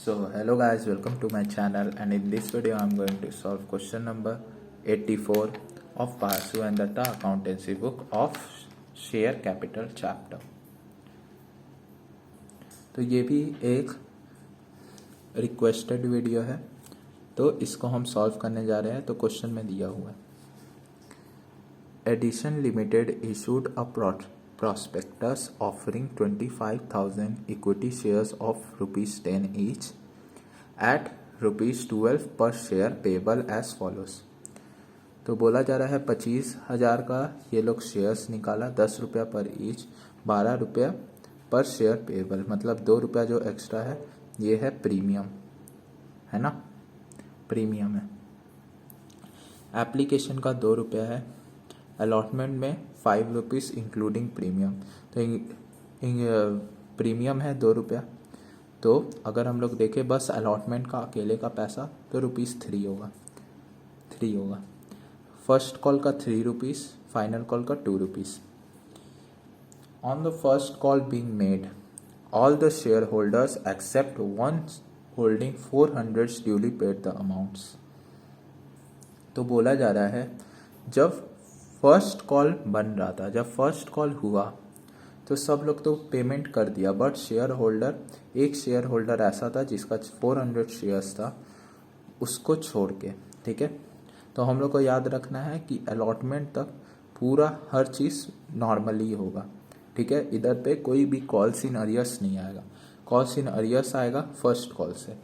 So hello guys, welcome to my channel, and in this video I am going to solve question number 84 of Basu and Datta accountancy book of share capital chapter। तो ये भी एक requested video है, तो इसको हम solve करने जा रहे हैं। तो क्वेश्चन में दिया हुआ है, edition limited issued a prospectus offering 25,000 equity shares of ₹10 each at ₹12 per share payable as follows। तो बोला जा रहा है 25,000 का ये लोग शेयर्स निकाला, 10 रुपया पर ईच, 12 रुपया पर शेयर पेबल, मतलब 2 रुपया जो एक्स्ट्रा है ये है प्रीमियम, है ना, प्रीमियम है। एप्लीकेशन का 2 रुपया है, अलॉटमेंट में 5 रुपीज़ इंक्लूडिंग प्रीमियम। तो प्रीमियम है 2 रुपया। तो अगर हम लोग देखें बस अलॉटमेंट का अकेले का पैसा तो ₹3 होगा। फर्स्ट कॉल का 3 रुपीज़, फाइनल कॉल का 2 rupees. On the first call being made all the share holders except one holding 400 duly paid the amounts. तो बोला जा रहा है जब फर्स्ट कॉल बन रहा था, जब फर्स्ट कॉल हुआ तो सब लोग तो पेमेंट कर दिया, बट शेयर होल्डर, एक शेयर होल्डर ऐसा था जिसका 400 शेयर्स था, उसको छोड़ के, ठीक है। तो हम लोग को याद रखना है कि अलॉटमेंट तक पूरा हर चीज़ नॉर्मली होगा, ठीक है। इधर पे कोई भी कॉल्स इन अरियर्स नहीं आएगा, कॉल्स इन अरियर्स आएगा फर्स्ट कॉल से।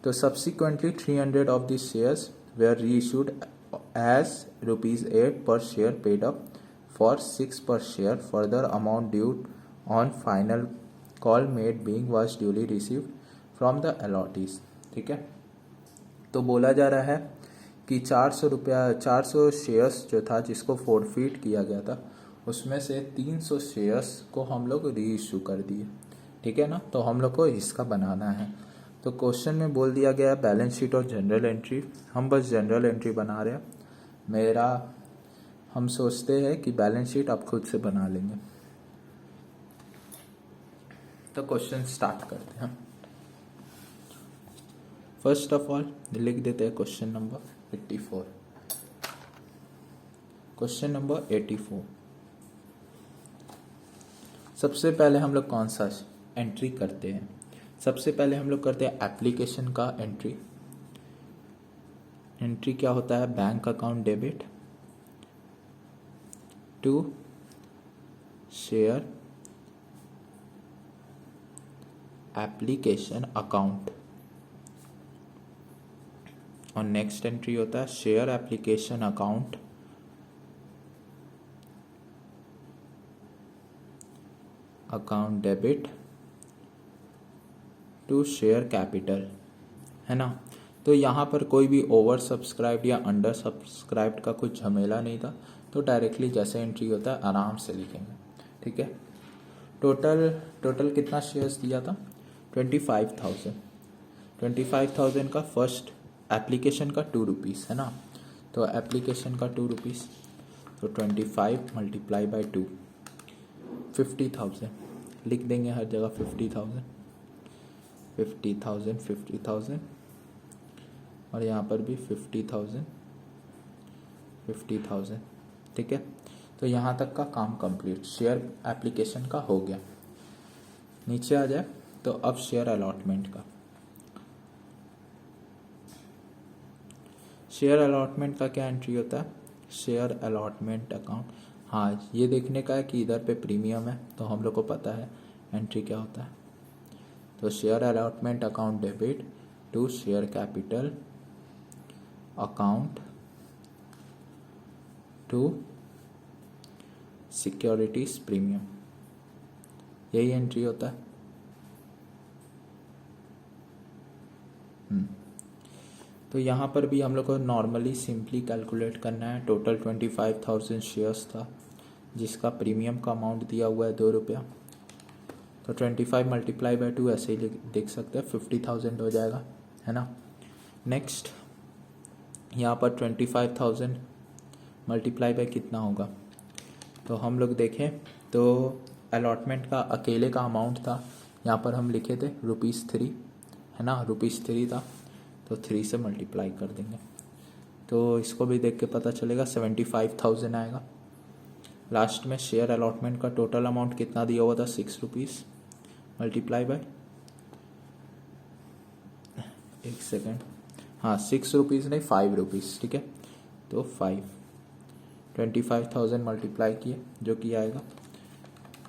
तो subsequently 300 of the shares where reissued as ₹8 per share paid up for 6 per share, further amount due on final call made being was duly received from the allottees, ठीक है। तो बोला जा रहा है कि 400 शेयर्स जो था जिसको फोरफीट किया गया था, उसमें से 300 शेयर्स को हम लोग री इशू कर दिए, ठीक है ना। तो हम लोग को इसका बनाना है। तो क्वेश्चन में बोल दिया गया बैलेंस शीट और जनरल एंट्री, हम बस जनरल एंट्री बना रहे हैं। हम सोचते हैं कि बैलेंस शीट आप खुद से बना लेंगे। तो क्वेश्चन स्टार्ट करते हैं। फर्स्ट ऑफ ऑल लिख देते हैं क्वेश्चन नंबर 84। क्वेश्चन नंबर 84, सबसे पहले हम लोग कौन सा एंट्री करते हैं? सबसे पहले हम लोग करते हैं एप्लीकेशन का एंट्री। एंट्री क्या होता है? Bank account debit to share application account, और नेक्स्ट एंट्री होता है share application account debit to share capital, है ना। तो यहाँ पर कोई भी ओवर सब्सक्राइब्ड या अंडर सब्सक्राइब्ड का कुछ झमेला नहीं था, तो डायरेक्टली जैसे एंट्री होता है आराम से लिखेंगे, ठीक है। टोटल कितना शेयर्स दिया था? 25,000 का फर्स्ट एप्लीकेशन का 2 रुपीज़, है ना। तो एप्लीकेशन का 2 रुपीज़, तो 25 मल्टीप्लाई बाई 2, 50,000 लिख देंगे हर जगह। 50,000 और यहाँ पर भी 50,000, ठीक है। तो यहाँ तक का काम कंप्लीट, शेयर एप्लीकेशन का हो गया। नीचे आ जाए तो अब शेयर अलॉटमेंट का। शेयर अलॉटमेंट का क्या एंट्री होता है? शेयर अलॉटमेंट अकाउंट, हाँ ये देखने का है कि इधर पे प्रीमियम है, तो हम लोग को पता है एंट्री क्या होता है। तो share allotment account debit to share capital account to securities premium, यही एंट्री होता है। तो यहाँ पर भी हम लोग को नॉर्मली सिंपली कैलकुलेट करना है। टोटल 25,000 शेयर्स था जिसका प्रीमियम का अमाउंट दिया हुआ है 2 रुपया। तो 25 मल्टीप्लाई बाई 2 ऐसे ही देख सकते हैं, 50,000 हो जाएगा, है ना। नेक्स्ट यहाँ पर 25,000 मल्टीप्लाई बाई कितना होगा? तो हम लोग देखें तो अलॉटमेंट का अकेले का अमाउंट था यहाँ पर हम लिखे थे ₹3 है ना, ₹3 था तो 3 से मल्टीप्लाई कर देंगे तो इसको भी देख के पता चलेगा 75,000 आएगा। लास्ट में शेयर अलॉटमेंट का टोटल अमाउंट कितना दिया हुआ था ₹6 मल्टीप्लाई बाय, एक सेकेंड, हाँ ₹6 नहीं ₹5, ठीक है। तो 25,000 मल्टीप्लाई किए जो कि आएगा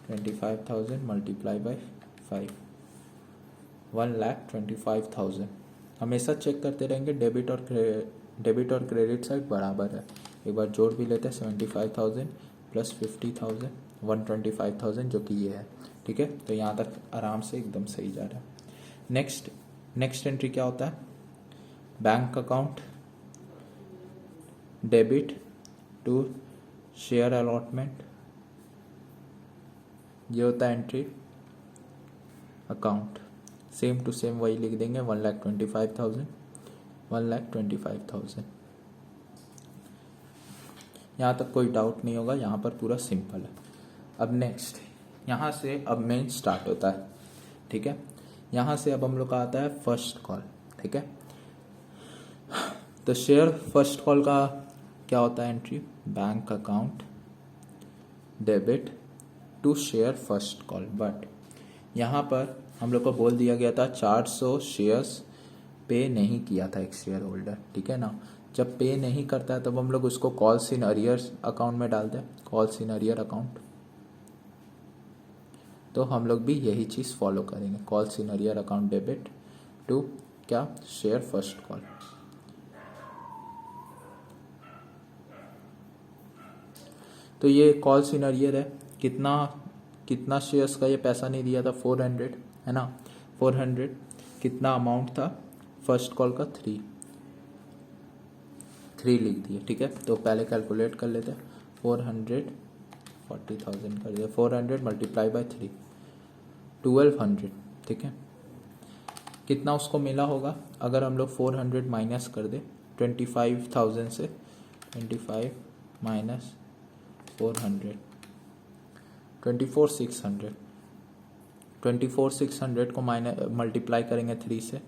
25,000 मल्टीप्लाई बाय 5, 1,25,000। हमेशा चेक करते रहेंगे डेबिट और क्रेडिट साइड बराबर है। एक बार जोड़ भी लेते हैं 75,000 प्लस 50,000 125,000 जो कि ये है, ठीक है। तो यहाँ तक आराम से एकदम सही जा रहा है। नेक्स्ट एंट्री क्या होता है, bank account debit to share allotment, ये होता है entry account. Same to same वही लिख देंगे 1,25,000। यहाँ तक कोई डाउट नहीं होगा, यहाँ पर पूरा सिंपल है। अब नेक्स्ट यहाँ से अब मेन स्टार्ट होता है, ठीक है। यहाँ से अब हम लोग का आता है फर्स्ट कॉल, ठीक है। तो शेयर फर्स्ट कॉल का क्या होता है entry, bank account debit to share first call. But यहाँ पर हम लोग को बोल दिया गया था 400 शेयर्स पे नहीं किया था एक शेयर होल्डर, ठीक है ना। जब पे नहीं करता है तब हम लोग उसको कॉल्स इन अरियर अकाउंट में डालते हैं, कॉल्स इन अरियर अकाउंट। तो हम लोग भी यही चीज़ फॉलो करेंगे, calls in arrear account debit to क्या, शेयर फर्स्ट कॉल। तो ये कॉल्स इन अरियर है, कितना शेयर्स का ये पैसा नहीं दिया था, 400 है ना, 400। कितना अमाउंट था फर्स्ट कॉल का, 3 लिख दिए, ठीक है। तो पहले कैलकुलेट कर लेते हैं, 440,000 कर दिया, 400 मल्टीप्लाई बाय 3, 1200, ठीक है। कितना उसको मिला होगा अगर हम लोग 400 माइनस कर दे 25,000 से, 25 माइनस 400, 24,600, 24,600 को मल्टीप्लाई करेंगे 3 से,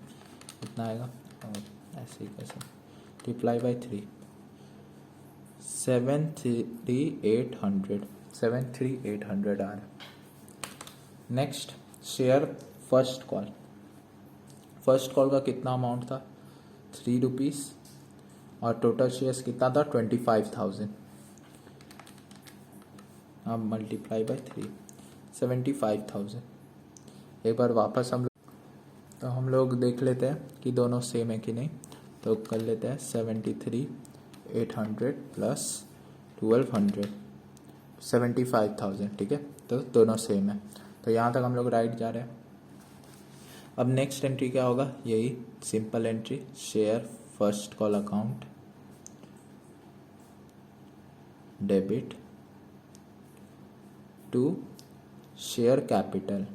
कितना आएगा, और ऐसे ही कैसे मल्टीप्लाई बाय 3, 73800 आ रहा है। नेक्स्ट शेयर फर्स्ट कॉल का कितना अमाउंट था, ₹3 और टोटल शेयर्स कितना था, 25,000। अब मल्टीप्लाई बाय 3, 75,000। एक बार वापस हम लोग देख लेते हैं कि दोनों सेम है कि नहीं। तो कर लेते हैं 73,800 प्लस 1200, 75,000, ठीक है। तो दोनों सेम है, तो यहाँ तक हम लोग राइट जा रहे हैं। अब नेक्स्ट एंट्री क्या होगा, यही simple entry, share first call account debit to share capital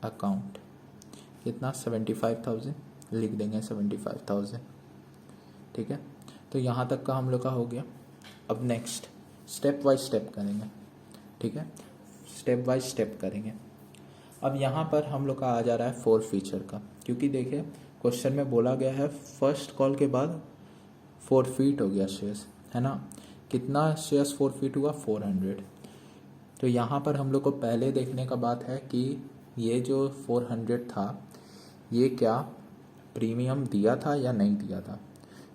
account. कितना, 75,000 लिख देंगे, 75,000, ठीक है। तो यहाँ तक का हम लोग का हो गया। अब नेक्स्ट स्टेप बाय स्टेप करेंगे, ठीक है, स्टेप बाय स्टेप करेंगे। अब यहाँ पर हम लोग का आ जा रहा है फोर फीचर का, क्योंकि देखिए क्वेश्चन में बोला गया है फर्स्ट कॉल के बाद फोरफीट हो गया शेयर्स, है ना। कितना शेयर्स फोरफीट हुआ, 400। तो यहाँ पर हम लोग को पहले देखने का बात है कि ये जो 400 था ये क्या प्रीमियम दिया था या नहीं दिया था।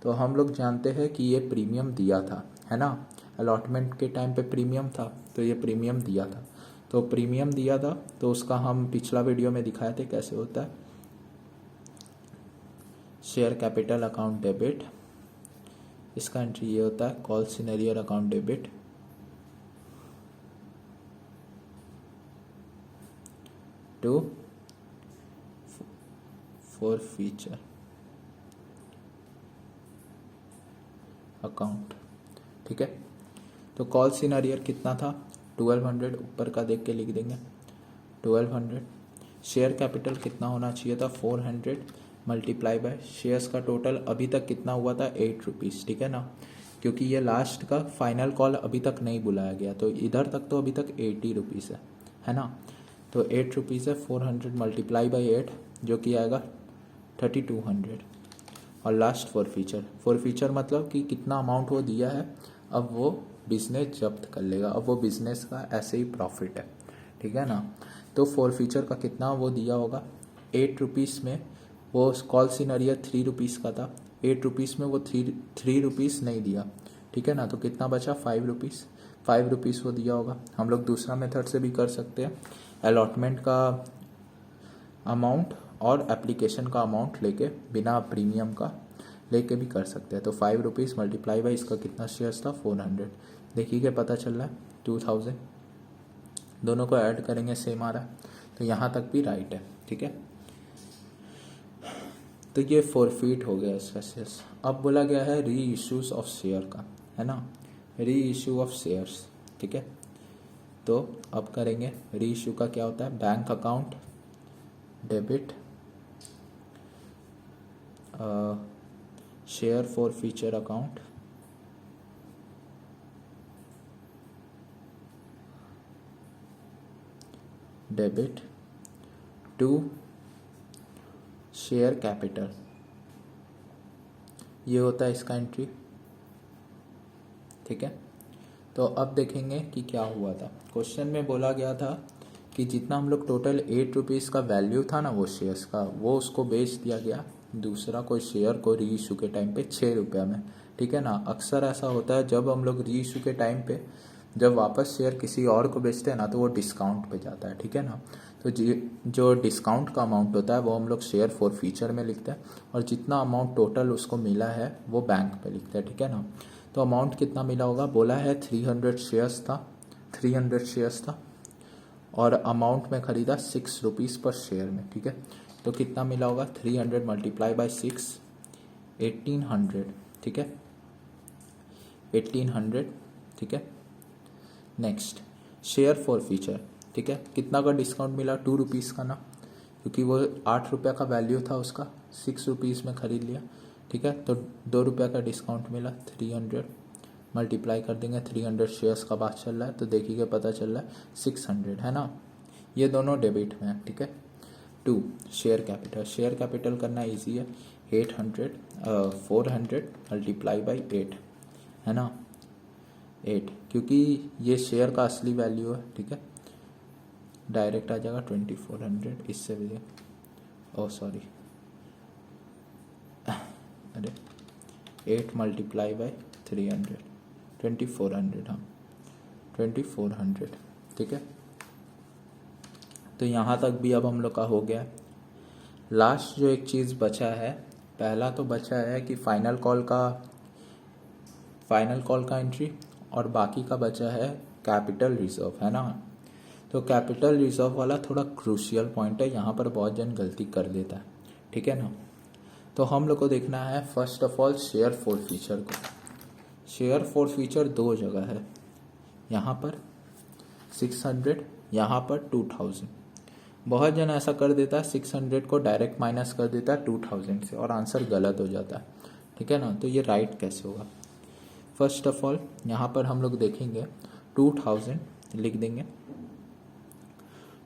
तो हम लोग जानते हैं कि ये प्रीमियम दिया था, है ना। अलॉटमेंट के टाइम पे प्रीमियम था, तो ये प्रीमियम दिया था। तो प्रीमियम दिया था तो उसका हम पिछला वीडियो में दिखाए थे कैसे होता है। शेयर कैपिटल अकाउंट डेबिट, इसका एंट्री ये होता है, calls in arrear account debit to forfeiture account, ठीक है। तो कॉल्स इन अरियर कितना था, 1200, ऊपर का देख के लिख देंगे 1200। शेयर कैपिटल कितना होना चाहिए था, 400 मल्टीप्लाई बाय शेयर्स का टोटल अभी तक कितना हुआ था, 8 रुपीज़, ठीक है ना। क्योंकि ये लास्ट का फाइनल कॉल अभी तक नहीं बुलाया गया, तो इधर तक तो अभी तक 80 रुपीज़ है, है ना। तो 8 रुपीज़ है, 400 मल्टीप्लाई बाई 8 जो कि आएगा 3200। और लास्ट फॉरफीचर मतलब कि कितना अमाउंट वो दिया है, अब वो बिजनेस जब्त कर लेगा, अब वो बिजनेस का ऐसे ही प्रॉफिट है, ठीक है ना। तो फॉरफीचर का कितना वो दिया होगा, 8 रुपीज़ में वो कॉल सिनेरियो 3 रुपीज़ का था, 8 रुपीज़ में वो थ्री रुपीज़ नहीं दिया, ठीक है ना। तो कितना बचा, 5 रुपीज़ वो दिया होगा। हम लोग दूसरा मेथड से भी कर सकते हैं, अलॉटमेंट का अमाउंट और एप्लीकेशन का अमाउंट लेके बिना प्रीमियम का लेके भी कर सकते हैं। तो 5 रुपीज़ मल्टीप्लाई बाई इसका कितना शेयर्स था, 400। देखिए क्या पता चल रहा है, 2000। दोनों को ऐड करेंगे सेम आ रहा है, तो यहाँ तक भी राइट है, ठीक है। तो ये फॉरफीट हो गया इसका शेयर्स। अब बोला गया है री इश्यूज ऑफ शेयर का, है ना, री इशू ऑफ शेयर्स, ठीक है। तो अब करेंगे री इशू का क्या होता है, bank account debit share forfeiture account debit to share capital, ये होता है इसका एंट्री, ठीक है। तो अब देखेंगे कि क्या हुआ था। क्वेश्चन में बोला गया था कि जितना हम लोग टोटल 8 रुपीज़ का वैल्यू था ना वो शेयर्स का, वो उसको बेच दिया गया दूसरा कोई शेयर को री इशू के टाइम पे 6 रुपये में, ठीक है ना। अक्सर ऐसा होता है जब हम लोग री इशू के टाइम पे जब वापस शेयर किसी और को बेचते हैं ना, तो वो डिस्काउंट पे जाता है, ठीक है ना। तो जो डिस्काउंट का अमाउंट होता है वो हम लोग शेयर फॉरफीचर में लिखते हैं, और जितना अमाउंट टोटल उसको मिला है वो बैंक पे लिखते हैं, ठीक है ना। तो अमाउंट कितना मिला होगा, बोला है 300 शेयर्स था, और अमाउंट में ख़रीदा 6 रुपीज़ पर शेयर में, ठीक है। तो कितना मिला होगा, 300 मल्टीप्लाई बाई 6, 1800, ठीक है, 1800, ठीक है। नेक्स्ट शेयर फॉरफीचर, ठीक है, कितना का डिस्काउंट मिला, 2 रुपीज़ का ना, क्योंकि वो 8 रुपये का वैल्यू था उसका, 6 रुपीज़ में ख़रीद लिया, ठीक है। तो 2 रुपये का डिस्काउंट मिला, 300 मल्टीप्लाई कर देंगे, 300 शेयर्स का बात चल रहा है, तो देखिए पता चल रहा है 600, है ना। ये दोनों डेबिट में है, ठीक है। 2 शेयर कैपिटल करना इजी है, 400 मल्टीप्लाई बाई 8, है ना, 8, क्योंकि ये शेयर का असली वैल्यू है, ठीक है। डायरेक्ट आ जाएगा 2400, इससे भी सॉरी, अरे 8 मल्टीप्लाई बाई 300, 2400, हाँ 2400, ठीक है। तो यहाँ तक भी अब हम लोग का हो गया। लास्ट जो एक चीज़ बचा है, पहला तो बचा है कि फाइनल कॉल का एंट्री, और बाकी का बचा है कैपिटल रिजर्व, है ना। तो कैपिटल रिजर्व वाला थोड़ा क्रूशियल पॉइंट है, यहाँ पर बहुत जन गलती कर देता है, ठीक है ना। तो हम लोग को देखना है first of all share forfeiture को। शेयर फॉरफीचर 2 जगह है, यहाँ पर 600, यहाँ पर 2000। बहुत जन ऐसा कर देता है, 600 को डायरेक्ट माइनस कर देता है 2000 से, और आंसर गलत हो जाता है, ठीक है ना। तो ये राइट कैसे होगा, फर्स्ट ऑफ ऑल यहाँ पर हम लोग देखेंगे 2000 लिख देंगे,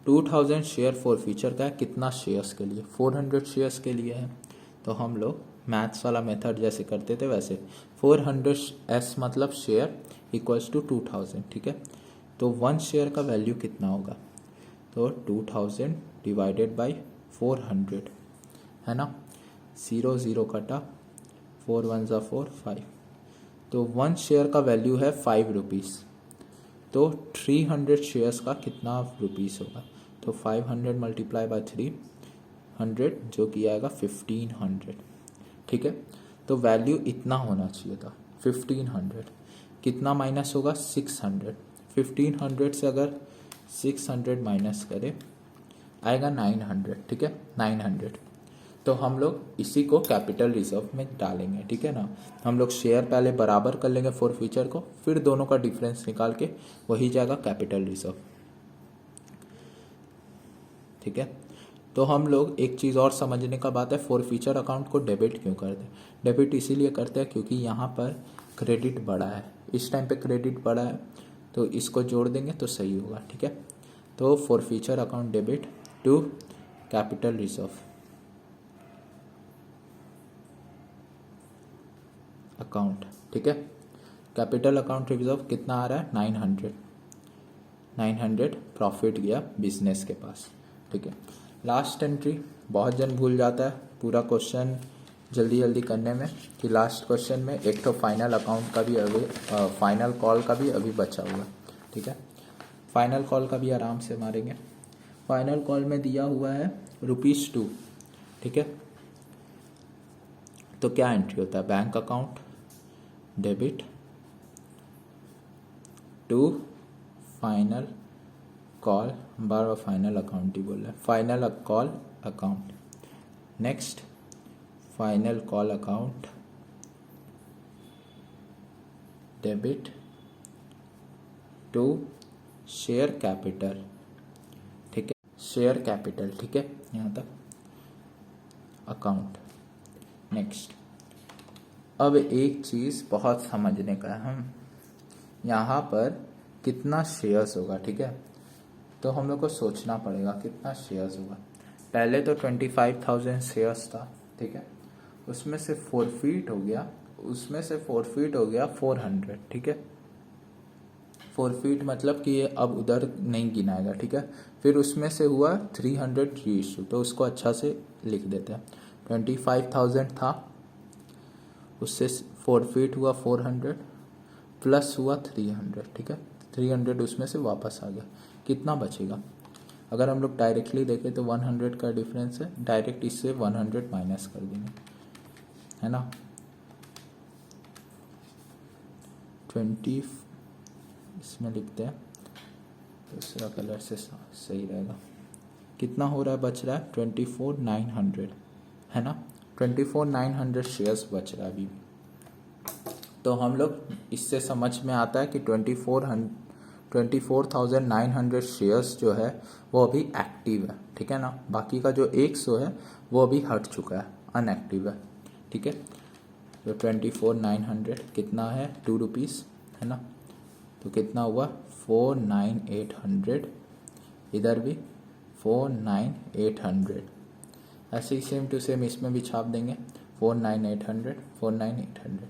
2000 शेयर फॉरफीचर का है, कितना शेयर्स के लिए, 400 शेयर्स के लिए है। तो हम लोग मैथ्स वाला मेथड जैसे करते थे वैसे 400s मतलब शेयर इक्वल्स टू 2000, ठीक है। तो 1 शेयर का वैल्यू कितना होगा, तो 2000 डिवाइडेड बाई 400, है ना, 0 0 कटा, 4 1 4 5, तो 1 शेयर का वैल्यू है 5 रुपीज़। तो 300 शेयर्स का कितना रुपीज़ होगा, तो 500 मल्टीप्लाई बाई 300 जो कि आएगा 1500, ठीक है। तो वैल्यू इतना होना चाहिए था 1500, कितना माइनस होगा 600, 1500 से अगर 600 माइनस करें आएगा 900, ठीक है, 900। तो हम लोग इसी को कैपिटल रिजर्व में डालेंगे, ठीक है ना। हम लोग शेयर पहले बराबर कर लेंगे फॉरफीचर को, फिर दोनों का डिफरेंस निकाल के वही जाएगा कैपिटल रिजर्व, ठीक है। तो हम लोग एक चीज़ और समझने का बात है, फॉरफीचर अकाउंट को डेबिट क्यों करते हैं। डेबिट इसीलिए करते हैं क्योंकि यहाँ पर क्रेडिट बढ़ा है, इस टाइम पे क्रेडिट बढ़ा है, तो इसको जोड़ देंगे तो सही होगा, ठीक है। तो forfeiture account debit to capital reserve account, ठीक है। कैपिटल अकाउंट रिजर्व कितना आ रहा है, 900 प्रॉफिट गया बिजनेस के पास, ठीक है। लास्ट एंट्री बहुत जन भूल जाता है पूरा क्वेश्चन जल्दी जल्दी करने में कि लास्ट क्वेश्चन में एक तो फाइनल अकाउंट का भी अभी फाइनल कॉल का भी अभी बचा हुआ, ठीक है। फाइनल कॉल का भी आराम से मारेंगे। फाइनल कॉल में दिया हुआ है ₹2, ठीक है। तो क्या एंट्री होता है, bank account debit to final call, बार बार फाइनल अकाउंट ही बोल रहा है, final call account. Next final call account debit to share capital, ठीक है, शेयर कैपिटल, ठीक है, यहाँ तक अकाउंट। नेक्स्ट अब एक चीज़ बहुत समझने का है, हम यहाँ पर कितना शेयर्स होगा, ठीक है। तो हम लोग को सोचना पड़ेगा कितना शेयर्स होगा। पहले तो 25,000 शेयर्स था, ठीक है, उसमें से फॉरफीट हो गया, 400, ठीक है। फॉरफीट मतलब कि ये अब उधर नहीं गिनाएगा, ठीक है। फिर उसमें से हुआ 300 रीइश्यू, तो उसको अच्छा से लिख देते हैं। 25,000 था, उससे फॉरफीट हुआ 400 प्लस हुआ 300, ठीक है। 300 उसमें से वापस आ गया, कितना बचेगा। अगर हम लोग डायरेक्टली देखें तो 100 का डिफरेंस है, डायरेक्ट इससे 100 माइनस कर देंगे, है ना। 20 इसमें लिखते हैं, दूसरा कलर से सही रहेगा। कितना हो रहा है, बच रहा है 24,900, है ना। 24,900 शेयर्स बच रहा है अभी भी। तो हम लोग इससे समझ में आता है कि 24,900 शेयर्स जो है वो अभी एक्टिव है, ठीक है ना। बाकी का जो 100 है वो अभी हट चुका है, अनएक्टिव है, ठीक है। तो 24,900 कितना है, ₹2, है ना। तो कितना हुआ 4,9,800, इधर भी 4,9,800, ऐसे ही सेम टू सेम इसमें भी छाप देंगे 4,9,800।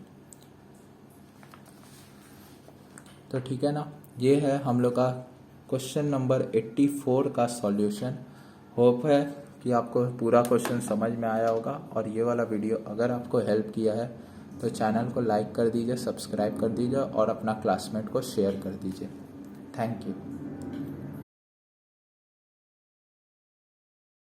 तो ठीक है ना, ये है हम लोग का क्वेश्चन नंबर 84 का सॉल्यूशन। होप है कि आपको पूरा क्वेश्चन समझ में आया होगा, और ये वाला वीडियो अगर आपको हेल्प किया है तो चैनल को लाइक कर दीजिए, सब्सक्राइब कर दीजिए और अपना क्लासमेट को शेयर कर दीजिए। Thank you.